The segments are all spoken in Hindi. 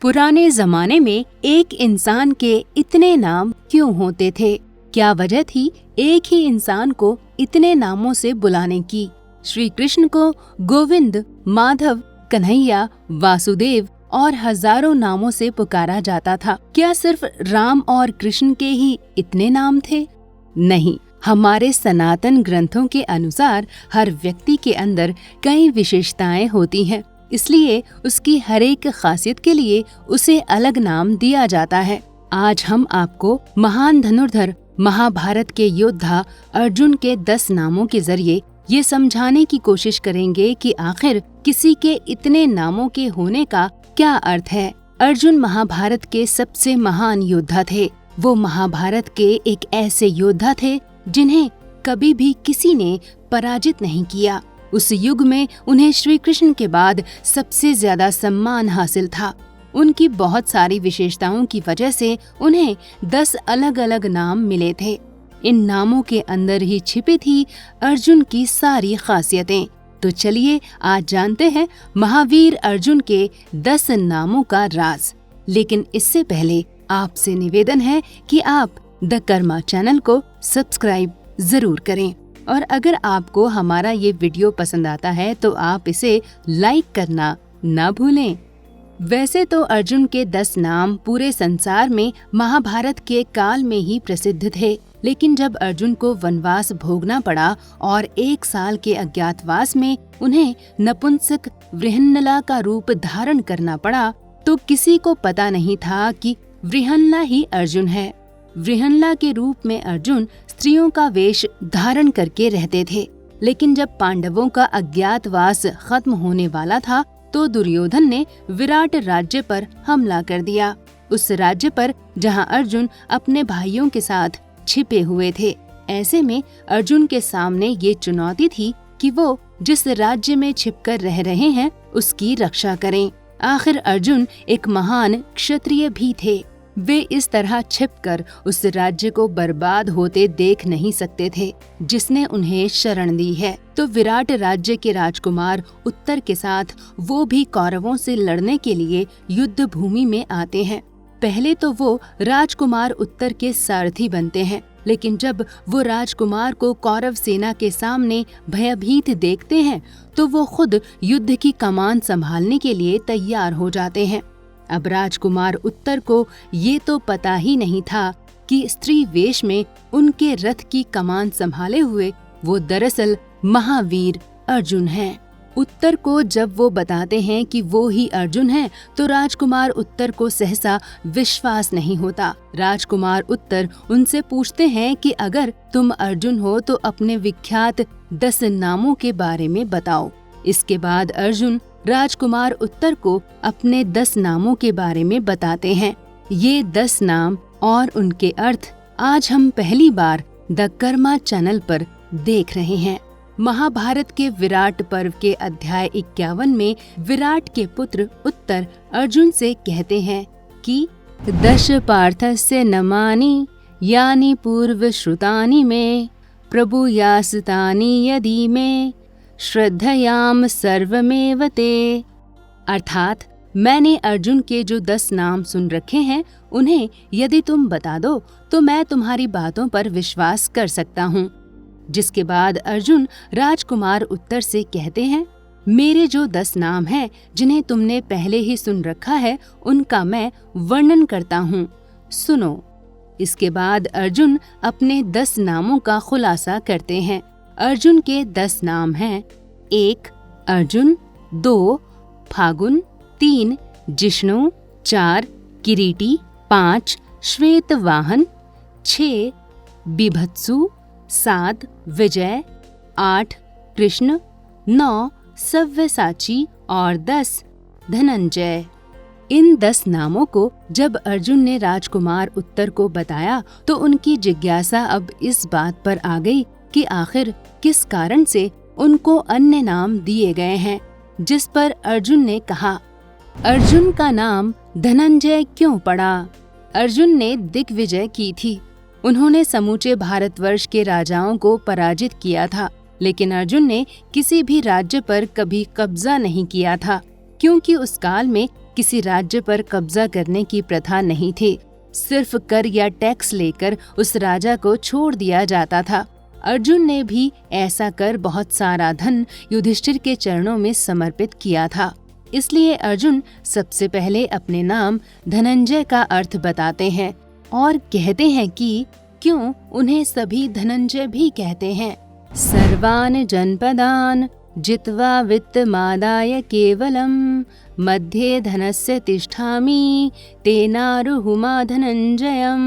पुराने जमाने में एक इंसान के इतने नाम क्यों होते थे? क्या वजह थी एक ही इंसान को इतने नामों से बुलाने की? श्री कृष्ण को गोविंद, माधव, कन्हैया, वासुदेव और हजारों नामों से पुकारा जाता था। क्या सिर्फ राम और कृष्ण के ही इतने नाम थे? नहीं, हमारे सनातन ग्रंथों के अनुसार हर व्यक्ति के अंदर कई विशेषताएं होती हैं, इसलिए उसकी हर एक खासियत के लिए उसे अलग नाम दिया जाता है। आज हम आपको महान धनुर्धर महाभारत के योद्धा अर्जुन के 10 नामों के जरिए ये समझाने की कोशिश करेंगे कि आखिर किसी के इतने नामों के होने का क्या अर्थ है। अर्जुन महाभारत के सबसे महान योद्धा थे। वो महाभारत के एक ऐसे योद्धा थे जिन्हें कभी भी किसी ने पराजित नहीं किया। उस युग में उन्हें श्री कृष्ण के बाद सबसे ज्यादा सम्मान हासिल था। उनकी बहुत सारी विशेषताओं की वजह से उन्हें 10 अलग अलग नाम मिले थे। इन नामों के अंदर ही छिपी थी अर्जुन की सारी खासियतें। तो चलिए आज जानते हैं महावीर अर्जुन के 10 नामों का राज। लेकिन इससे पहले आपसे निवेदन है कि आप द कर्मा चैनल को सब्सक्राइब जरूर करें, और अगर आपको हमारा ये वीडियो पसंद आता है तो आप इसे लाइक करना ना भूलें। वैसे तो अर्जुन के 10 नाम पूरे संसार में महाभारत के काल में ही प्रसिद्ध थे, लेकिन जब अर्जुन को वनवास भोगना पड़ा और 1 साल के अज्ञातवास में उन्हें नपुंसक वृहन्नला का रूप धारण करना पड़ा, तो किसी को पता नहीं था कि वृहन्नला ही अर्जुन है। वृहन्नला के रूप में अर्जुन स्त्रियों का वेश धारण करके रहते थे। लेकिन जब पांडवों का अज्ञातवास खत्म होने वाला था तो दुर्योधन ने विराट राज्य पर हमला कर दिया, उस राज्य पर जहां अर्जुन अपने भाइयों के साथ छिपे हुए थे। ऐसे में अर्जुन के सामने ये चुनौती थी कि वो जिस राज्य में छिपकर रह रहे हैं उसकी रक्षा करें। आखिर अर्जुन एक महान क्षत्रिय भी थे। वे इस तरह छिपकर उस राज्य को बर्बाद होते देख नहीं सकते थे जिसने उन्हें शरण दी है। तो विराट राज्य के राजकुमार उत्तर के साथ वो भी कौरवों से लड़ने के लिए युद्ध भूमि में आते हैं। पहले तो वो राजकुमार उत्तर के सारथी बनते हैं, लेकिन जब वो राजकुमार को कौरव सेना के सामने भयभीत देखते हैं तो वो खुद युद्ध की कमान संभालने के लिए तैयार हो जाते हैं। अब राजकुमार उत्तर को ये तो पता ही नहीं था कि स्त्री वेश में उनके रथ की कमान संभाले हुए वो दरअसल महावीर अर्जुन हैं। उत्तर को जब वो बताते हैं कि वो ही अर्जुन हैं, तो राजकुमार उत्तर को सहसा विश्वास नहीं होता। राजकुमार उत्तर उनसे पूछते हैं कि अगर तुम अर्जुन हो तो अपने विख्यात 10 नामों के बारे में बताओ। इसके बाद अर्जुन राजकुमार उत्तर को अपने 10 नामों के बारे में बताते हैं। ये 10 नाम और उनके अर्थ आज हम पहली बार द कर्मा चैनल पर देख रहे हैं। महाभारत के विराट पर्व के अध्याय 51 में विराट के पुत्र उत्तर अर्जुन से कहते हैं कि 10 पार्थस्य नमानि यानि पूर्व श्रुतानि मे प्रभु यास्तानि यदि मे श्रद्धयाम सर्वमेव ते। अर्थात मैंने अर्जुन के जो 10 नाम सुन रखे हैं उन्हें यदि तुम बता दो तो मैं तुम्हारी बातों पर विश्वास कर सकता हूँ। जिसके बाद अर्जुन राजकुमार उत्तर से कहते हैं, मेरे जो 10 नाम हैं जिन्हें तुमने पहले ही सुन रखा है उनका मैं वर्णन करता हूँ, सुनो। इसके बाद अर्जुन अपने 10 नामों का खुलासा करते हैं। अर्जुन के 10 नाम हैं 1 अर्जुन, 2 फागुन, 3 जिष्णु, 4 किरीटी, 5 श्वेत वाहन, 6 बिभत्सु, 7 विजय, 8 कृष्ण, 9 सव्यसाची और 10 धनंजय। इन 10 नामों को जब अर्जुन ने राजकुमार उत्तर को बताया तो उनकी जिज्ञासा अब इस बात पर आ गई कि आखिर किस कारण से उनको अन्य नाम दिए गए हैं। जिस पर अर्जुन ने कहा, अर्जुन का नाम धनंजय क्यों पड़ा? अर्जुन ने दिग्विजय की थी। उन्होंने समूचे भारतवर्ष के राजाओं को पराजित किया था, लेकिन अर्जुन ने किसी भी राज्य पर कभी कब्जा नहीं किया था, क्योंकि उस काल में किसी राज्य पर कब्जा करने की प्रथा नहीं थी। सिर्फ कर या टैक्स लेकर उस राजा को छोड़ दिया जाता था। अर्जुन ने भी ऐसा कर बहुत सारा धन युधिष्ठिर के चरणों में समर्पित किया था। इसलिए अर्जुन सबसे पहले अपने नाम धनंजय का अर्थ बताते हैं और कहते हैं कि क्यों उन्हें सभी धनंजय भी कहते हैं। सर्वान जनपदान जित्वा वित्तमादाय केवलम मध्ये धनस्य तिष्ठामि तेनारुहुमा धनंजयम।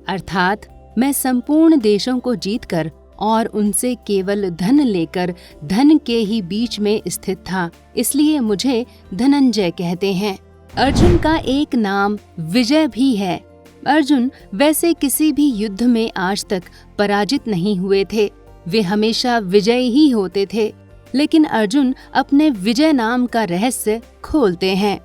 अर्थात मैं संपूर्ण देशों को जीतकर और उनसे केवल धन लेकर धन के ही बीच में स्थित था, इसलिए मुझे धनंजय कहते हैं। अर्जुन का एक नाम विजय भी है। अर्जुन वैसे किसी भी युद्ध में आज तक पराजित नहीं हुए थे, वे हमेशा विजयी ही होते थे। लेकिन अर्जुन अपने विजय नाम का रहस्य खोलते हैं।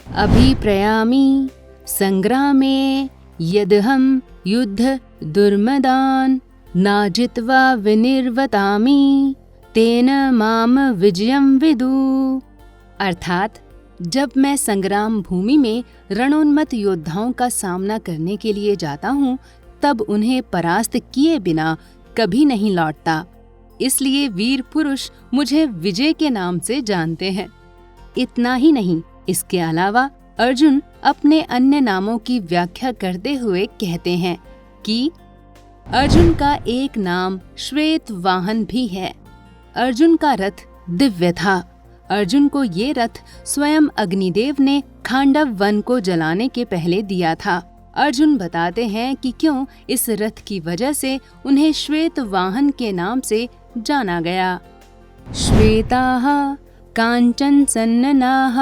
अभिप्रयामि संग्रामे यदहम युद्ध दुर्मदान ना जित्वा विनिर्वतामि तेन माम विजयम विदु। अर्थात जब मैं संग्राम भूमि में रणोन्मत्त योद्धाओं का सामना करने के लिए जाता हूँ, तब उन्हें परास्त किए बिना कभी नहीं लौटता। इसलिए वीर पुरुष मुझे विजय के नाम से जानते हैं। इतना ही नहीं, इसके अलावा अर्जुन अपने अन्य नामों की व्याख्या करते हुए कहते हैं कि अर्जुन का एक नाम श्वेत वाहन भी है। अर्जुन का रथ दिव्य था। अर्जुन को ये रथ स्वयं अग्निदेव ने खांडव वन को जलाने के पहले दिया था। अर्जुन बताते हैं कि क्यों इस रथ की वजह से उन्हें श्वेत वाहन के नाम से जाना गया। श्वेताः कांचन सन्ननाः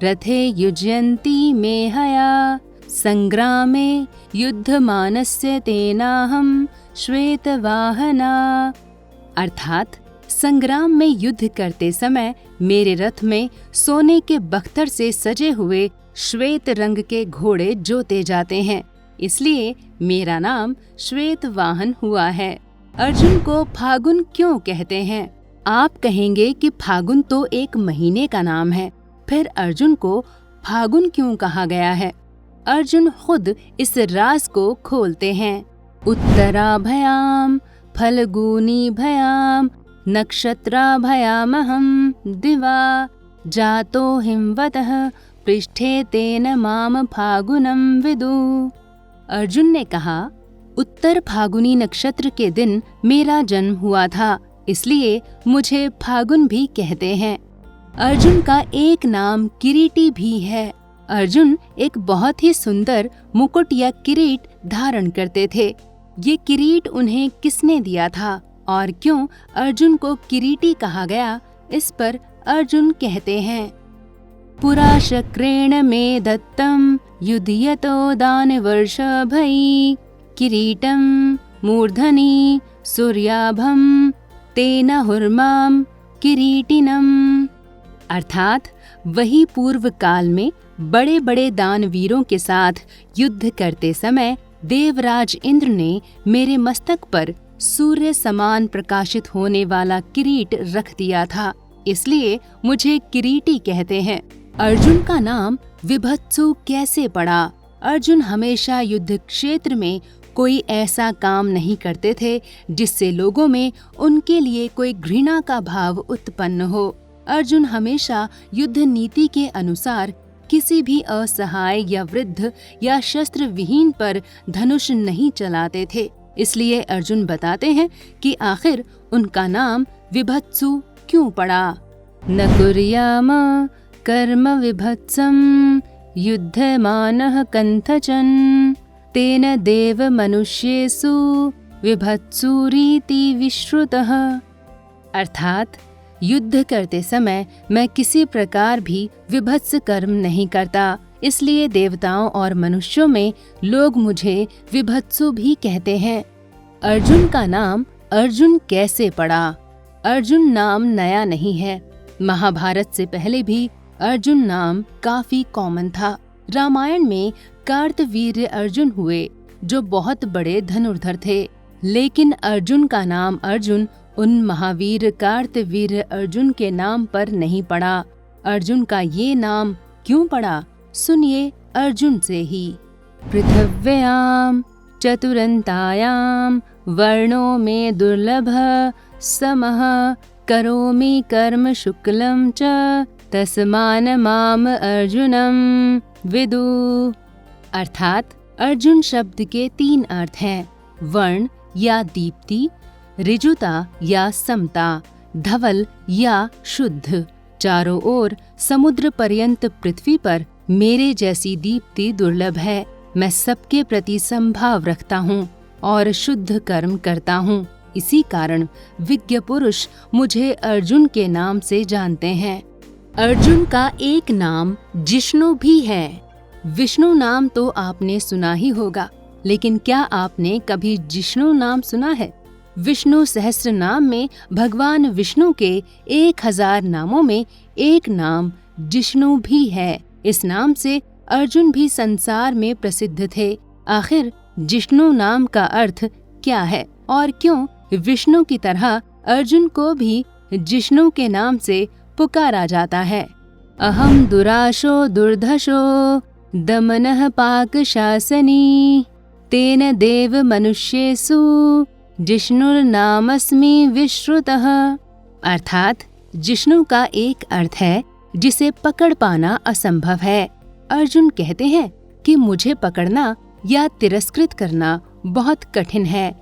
रथे युज्यन्ति मेहया संग्रामे युद्धमानस्य तेनाहं श्वेतवाहना। अर्थात संग्राम में युद्ध करते समय मेरे रथ में सोने के बख्तर से सजे हुए श्वेत रंग के घोड़े जोते जाते हैं, इसलिए मेरा नाम श्वेत वाहन हुआ है। अर्जुन को फागुन क्यों कहते हैं? आप कहेंगे कि फागुन तो एक महीने का नाम है, फिर अर्जुन को फागुन क्यों कहा गया है? अर्जुन खुद इस राज को खोलते हैं। उत्तराभयाम फल्गुनी भयाम नक्षत्राभयामहं दिवा जातो हिमवतः पृष्ठे तेन माम फागुनम विदु। अर्जुन ने कहा, उत्तर फागुनी नक्षत्र के दिन मेरा जन्म हुआ था, इसलिए मुझे फागुन भी कहते हैं। अर्जुन का एक नाम किरीटी भी है। अर्जुन एक बहुत ही सुंदर मुकुट या किरीट धारण करते थे। ये किरीट उन्हें किसने दिया था और क्यों अर्जुन को किरीटी कहा गया, इस पर अर्जुन कहते हैं, पुरा शक्रेण मे दत्तम युध्यतो दानवर्षभै किरीटम मूर्धनि सूर्याभम तेन हुर्माम किरीटिनम। अर्थात वही पूर्व काल में बड़े बड़े दानवीरों के साथ युद्ध करते समय देवराज इंद्र ने मेरे मस्तक पर सूर्य समान प्रकाशित होने वाला किरीट रख दिया था, इसलिए मुझे किरीटी कहते हैं। अर्जुन का नाम विभत्सु कैसे पड़ा? अर्जुन हमेशा युद्ध क्षेत्र में कोई ऐसा काम नहीं करते थे जिससे लोगों में उनके लिए कोई घृणा का भाव उत्पन्न हो। अर्जुन हमेशा युद्ध नीति के अनुसार किसी भी असहाय या वृद्ध या शस्त्र विहीन पर धनुष नहीं चलाते थे। इसलिए अर्जुन बताते हैं कि आखिर उनका नाम विभत्सु क्यों पड़ा। न कुर्याम कर्म विभत्सम युद्धमानः कन्थचन तेन देव मनुष्येषु विभत्सुरीति विश्रुतः। अर्थात युद्ध करते समय मैं किसी प्रकार भी विभत्स कर्म नहीं करता, इसलिए देवताओं और मनुष्यों में लोग मुझे विभत्सु भी कहते हैं। अर्जुन का नाम अर्जुन कैसे पड़ा? अर्जुन नाम नया नहीं है। महाभारत से पहले भी अर्जुन नाम काफी कॉमन था। रामायण में कार्तवीर्य अर्जुन हुए जो बहुत बड़े धनुर्धर थे, लेकिन अर्जुन का नाम अर्जुन उन महावीर कार्तवीर्य अर्जुन के नाम पर नहीं पड़ा। अर्जुन का ये नाम क्यों पड़ा, सुनिए अर्जुन से ही। पृथिव्याम चतुरंतायाम वर्णो में दुर्लभ समः करोमि कर्म शुक्लम च तस्मान माम अर्जुनम विदु। अर्थात अर्जुन शब्द के 3 अर्थ हैं, वर्ण या दीप्ति, ऋजुता या समता, धवल या शुद्ध। चारों ओर समुद्र पर्यंत पृथ्वी पर मेरे जैसी दीप्ति दुर्लभ है। मैं सबके प्रति संभाव रखता हूँ और शुद्ध कर्म करता हूँ। इसी कारण विज्ञ पुरुष मुझे अर्जुन के नाम से जानते हैं। अर्जुन का एक नाम जिष्णु भी है। विष्णु नाम तो आपने सुना ही होगा, लेकिन क्या आपने कभी जिष्णु नाम सुना है? विष्णु सहस्त्र नाम में भगवान विष्णु के 1000 नामों में एक नाम जिष्णु भी है। इस नाम से अर्जुन भी संसार में प्रसिद्ध थे। आखिर जिष्णु नाम का अर्थ क्या है और क्यों विष्णु की तरह अर्जुन को भी जिष्णु के नाम से पुकारा जाता है? अहम दुराशो दुर्धशो दमनः पाकशासनी तेन देव मनुष्येषु जिष्णुर्नामस्मि विश्रुतः। अर्थात जिष्णु का एक अर्थ है जिसे पकड़ पाना असंभव है। अर्जुन कहते हैं कि मुझे पकड़ना या तिरस्कृत करना बहुत कठिन है।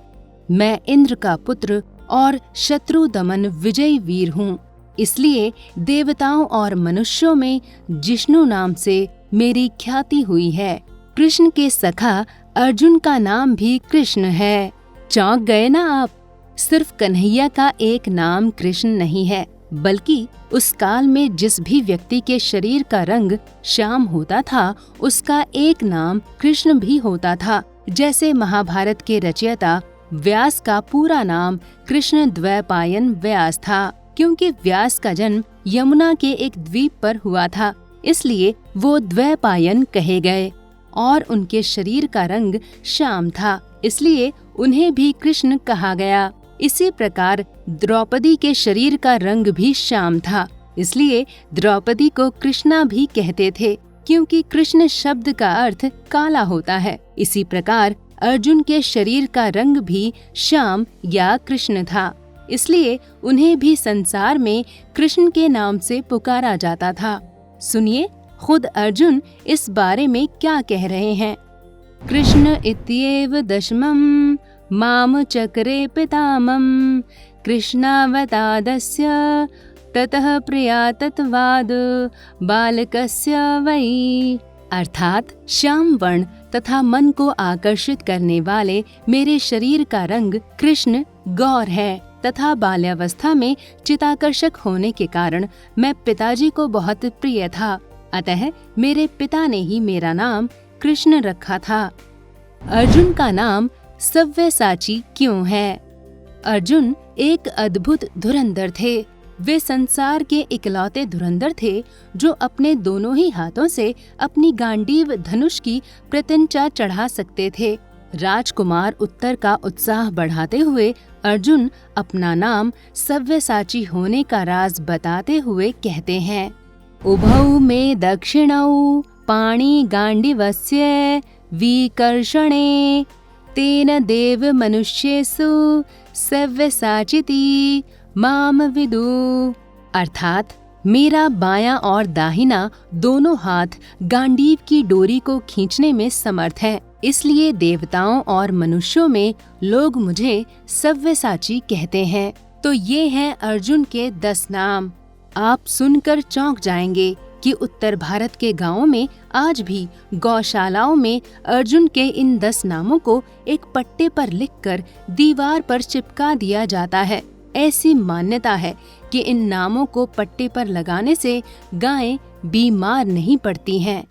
मैं इंद्र का पुत्र और शत्रु दमन विजयी वीर हूँ, इसलिए देवताओं और मनुष्यों में जिष्णु नाम से मेरी ख्याति हुई है। कृष्ण के सखा अर्जुन का नाम भी कृष्ण है। चौंक गए ना आप? सिर्फ कन्हैया का एक नाम कृष्ण नहीं है, बल्कि उस काल में जिस भी व्यक्ति के शरीर का रंग श्याम होता था, उसका एक नाम कृष्ण भी होता था। जैसे महाभारत के रचयिता व्यास का पूरा नाम कृष्ण द्वैपायन व्यास था, क्योंकि व्यास का जन्म यमुना के एक द्वीप पर हुआ था, इसलिए वो द्वैपायन कहे गए। और उनके शरीर का रंग श्याम था, इसलिए उन्हें भी कृष्ण कहा गया। इसी प्रकार द्रौपदी के शरीर का रंग भी श्याम था, इसलिए द्रौपदी को कृष्णा भी कहते थे, क्योंकि कृष्ण शब्द का अर्थ काला होता है। इसी प्रकार अर्जुन के शरीर का रंग भी श्याम या कृष्ण था, इसलिए उन्हें भी संसार में कृष्ण के नाम से पुकारा जाता था। सुनिए खुद अर्जुन इस बारे में क्या कह रहे हैं। कृष्ण इत्येव दशमं माम चक्रे पितामम कृष्णावतादस्य ततः प्रिया तत्वाद बालकस्य वै। अर्थात श्याम वर्ण तथा मन को आकर्षित करने वाले मेरे शरीर का रंग कृष्ण गौर है तथा बाल्यावस्था में चिताकर्षक होने के कारण मैं पिताजी को बहुत प्रिय था, अतः मेरे पिता ने ही मेरा नाम कृष्ण रखा था। अर्जुन का नाम सव्यसाची क्यों है? अर्जुन एक अद्भुत धुरंधर थे। वे संसार के इकलौते धुरंधर थे जो अपने दोनों ही हाथों से अपनी गांडीव धनुष की प्रत्यंचा चढ़ा सकते थे। राजकुमार उत्तर का उत्साह बढ़ाते हुए अर्जुन अपना नाम सव्यसाची होने का राज बताते हुए कहते हैं, उभौ मे दक्षिणौ पाणि गांडीवस्य विकर्षणे तेन देव मनुष्येषु सव्यसाचिति माम विदु। अर्थात मेरा बायां और दाहिना दोनों हाथ गांडीव की डोरी को खींचने में समर्थ है, इसलिए देवताओं और मनुष्यों में लोग मुझे सव्यसाची कहते हैं। तो ये हैं अर्जुन के 10 नाम। आप सुनकर चौंक जाएंगे कि उत्तर भारत के गांवों में आज भी गौशालाओं में अर्जुन के इन 10 नामों को एक पट्टे पर लिखकर दीवार पर चिपका दिया जाता है। ऐसी मान्यता है कि इन नामों को पट्टे पर लगाने से गायें बीमार नहीं पड़ती हैं।